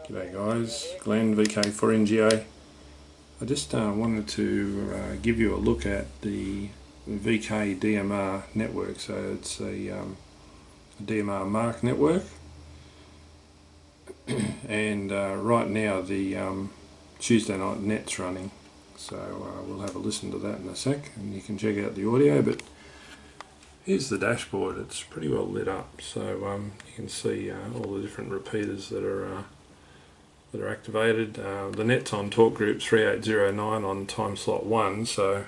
G'day guys, Glenn, VK4NGA. I just wanted to give you a look at the VK DMR network. So it's a DMR mark network, and right now the Tuesday night net's running, so we'll have a listen to that in a sec and you can check out the audio. But here's the dashboard. It's pretty well lit up, so you can see all the different repeaters that are activated. The net's on talk group 3809 on time slot 1, so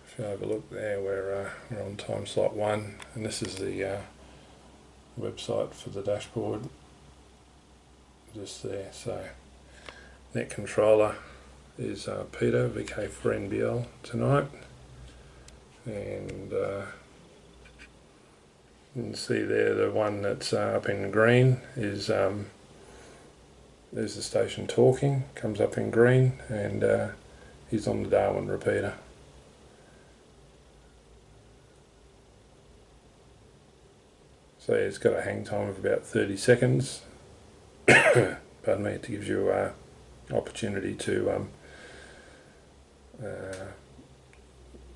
if you have a look there, we're on time slot 1, and this is the website for the dashboard just there. So net controller is Peter, VK4NBL tonight, and you can see there the one that's up in green is there's the station talking, comes up in green, and he's on the Darwin repeater. So it's got a hang time of about 30 seconds. Pardon me, it gives you an opportunity to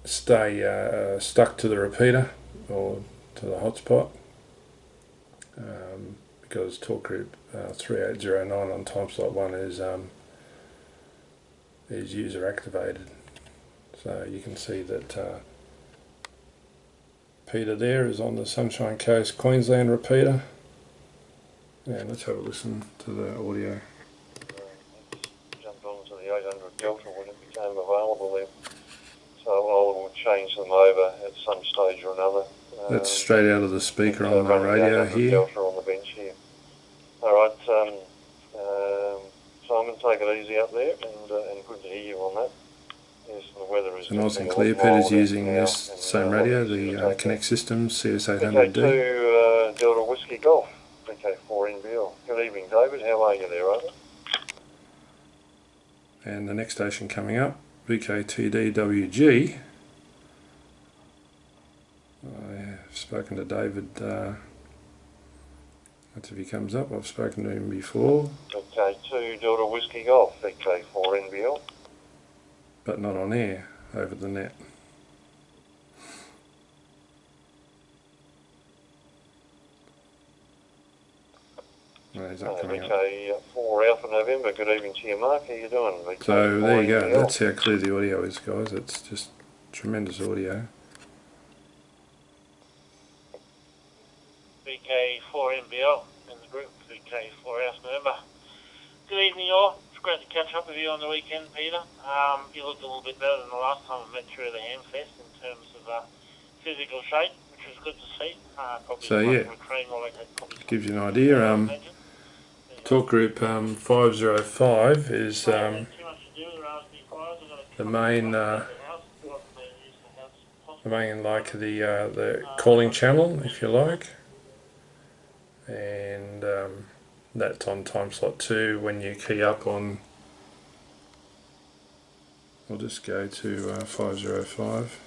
stay stuck to the repeater or to the hotspot. Because talk group 3809 on time slot 1 is user activated. So you can see that Peter there is on the Sunshine Coast Queensland repeater, and let's have a listen to the audio. Jumped onto the 800 Delta when it became available then, so I will change them over at some stage or another. That's straight out of the speaker on the radio here. Delta on the bench here. Alright, Simon, take it easy up there, and good to hear you on that. Yes, the weather is so nice and clear. Peter's using this same radio, the Connect Systems CS800D. VK2 Delta Whiskey Golf, VK4NBL. Good evening, David. How are you there, over? And the next station coming up, VK2DWG. I've spoken to David. That's if he comes up. I've spoken to him before. VK2 Delta Whiskey Golf, VK4NBL. But not on air, over the net. No, he's up coming up. VK4 Alpha November, good evening to you, Mark. How you doing? VK4 So there you go. NBL. That's how clear the audio is, guys. It's just tremendous audio. VK4NBL in the group, VK4 Alpha November. Good evening, all. It's great to catch up with you on the weekend, Peter. You looked a little bit better than the last time I met you at the Hamfest in terms of physical shape, which was good to see. So yeah, gives you an idea. Talk group 505 is the main like the calling channel, if you like, and that's on time slot 2. When you key up on, we'll just go to 505,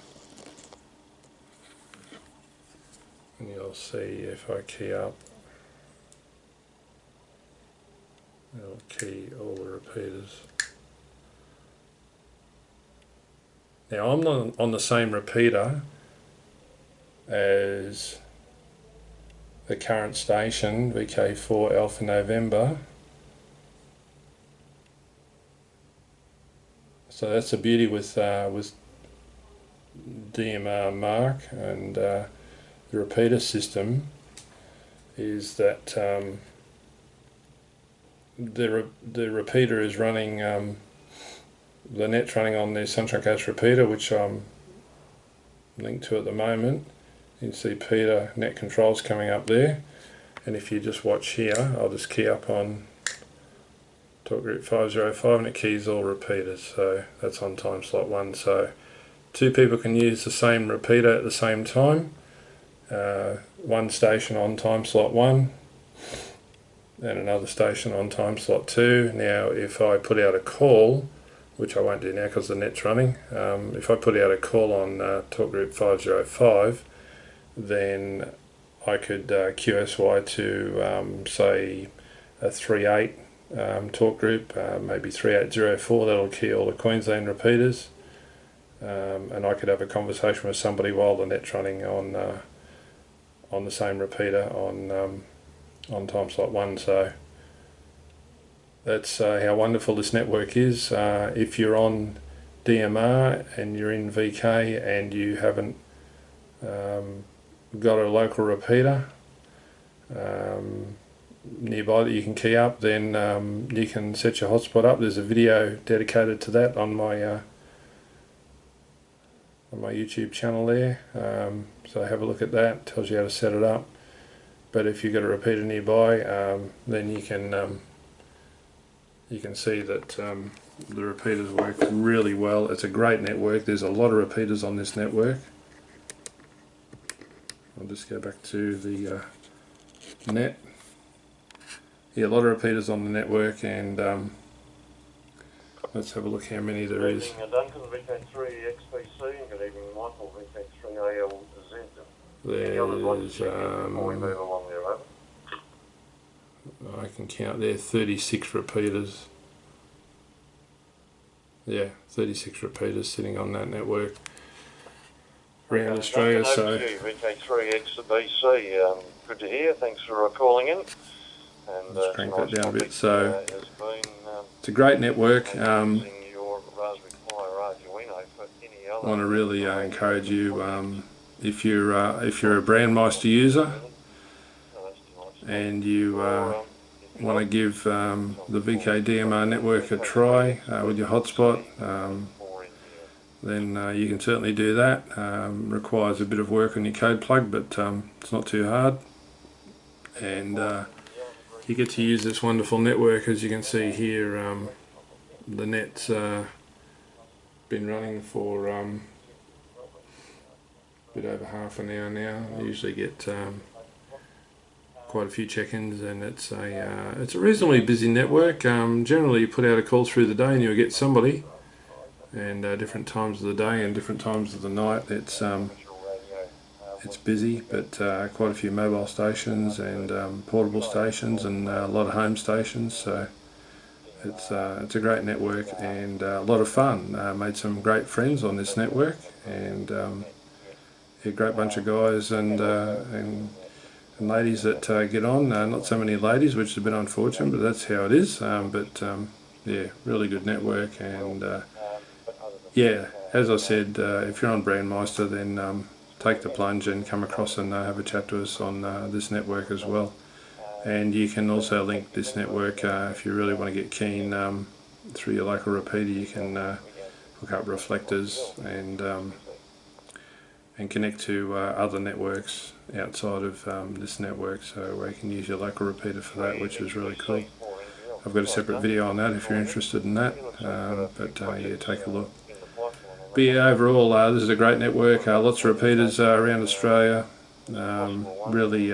and you'll see if I key up, it'll key all the repeaters. Now I'm not on the same repeater as the current station, VK4 Alpha November. So that's the beauty with DMR mark and the repeater system, is that the repeater is running, the net's running on the Sunshine Coast repeater, which I'm linked to at the moment. You can see Peter net controls coming up there, and if you just watch here, I'll just key up on talk group 505 and it keys all repeaters. So that's on time slot 1. So 2 people can use the same repeater at the same time. One station on time slot 1 and another station on time slot 2. Now if I put out a call, which I won't do now because the net's running, if I put out a call on talk group 505, then I could QSY to say a 3.8 talk group, maybe 3804, that'll key all the Queensland repeaters, and I could have a conversation with somebody while the net's running on the same repeater on time slot 1. So that's how wonderful this network is. If you're on DMR and you're in VK and you haven't got a local repeater nearby that you can key up, then you can set your hotspot up. There's a video dedicated to that on my YouTube channel there, so have a look at that. Tells you how to set it up. But if you've got a repeater nearby, then you can see that the repeaters work really well. It's a great network. There's a lot of repeaters on this network. I'll just go back to the net. Yeah, a lot of repeaters on the network, and let's have a look how many there is. Good evening, Duncan, VK3XBC, and good evening, Michael, VK3ALZ. There's, Before we move along there, over. I can count there 36 repeaters. Yeah, 36 repeaters sitting on that network around Australia. So VK3XBC, good to hear. Thanks for calling in. And let's crank that down a bit. So has been, it's a great network. using your Raspberry Pi Arduino for any other. I want to really encourage you, if you're a Brandmeister user and you want to give the VK DMR network a try with your hotspot, then you can certainly do that. Requires a bit of work on your code plug, but it's not too hard, and you get to use this wonderful network. As you can see here, the net's been running for a bit over half an hour now. I usually get quite a few check-ins, and it's a reasonably busy network. Generally you put out a call through the day and you'll get somebody, and different times of the day and different times of the night it's busy, but quite a few mobile stations and portable stations and a lot of home stations. So it's a great network and a lot of fun. Made some great friends on this network, and a great bunch of guys and ladies that get on. Not so many ladies, which is a bit unfortunate, but that's how it is. Yeah, really good network, and yeah, as I said, if you're on Brandmeister, then take the plunge and come across and have a chat to us on this network as well. And you can also link this network if you really want to get keen through your local repeater. You can hook up reflectors and connect to other networks outside of this network, so you can use your local repeater for that, which is really cool. I've got a separate video on that if you're interested in that, but yeah, take a look. But yeah, overall this is a great network, lots of repeaters around Australia, really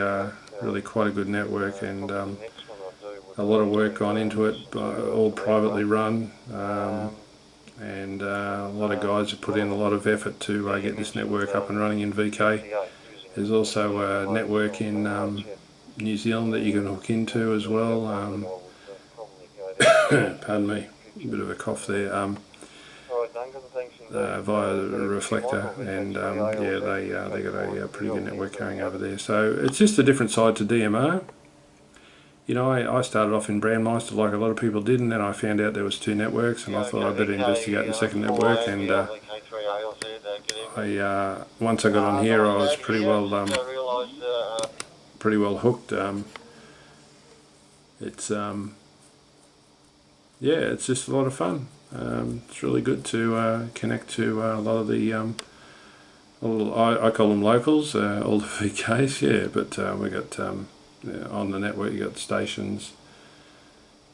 quite a good network, and a lot of work gone into it, all privately run, and a lot of guys have put in a lot of effort to get this network up and running in VK. There's also a network in New Zealand that you can hook into as well. Pardon me, a bit of a cough there. Via the reflector, and yeah, they got a pretty good network going over there. So it's just a different side to DMR. You know, I started off in Brandmeister like a lot of people did, and then I found out there was two networks, and I thought I'd better investigate the second network. And once I got on here, I was pretty well hooked. It's yeah, it's just a lot of fun. It's really good to connect to a lot of the I call them locals, all the VKs, yeah, but we got on the network you got stations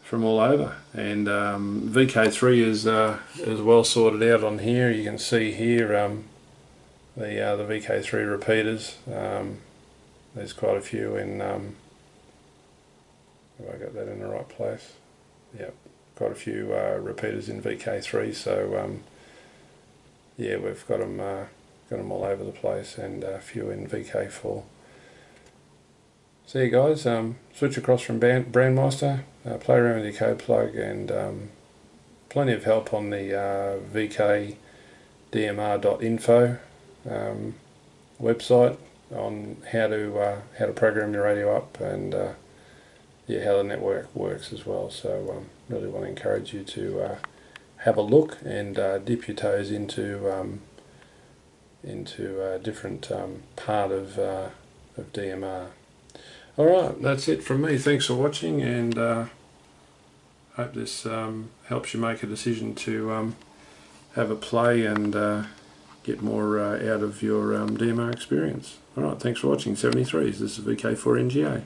from all over, and VK3 is well sorted out on here. You can see here the VK3 repeaters. There's quite a few in. Have I got that in the right place? Yep. Quite a few repeaters in VK3, so yeah, we've got them all over the place, and a few in VK4. So yeah guys, switch across from Brandmeister, play around with your code plug, and plenty of help on the vkdmr.info website on how to program your radio up, and how the network works as well. So really want to encourage you to have a look and dip your toes into a different part of DMR. Alright, that's it from me. Thanks for watching, and hope this helps you make a decision to have a play and get more out of your DMR experience. Alright, thanks for watching. 73s, this is VK4NGA.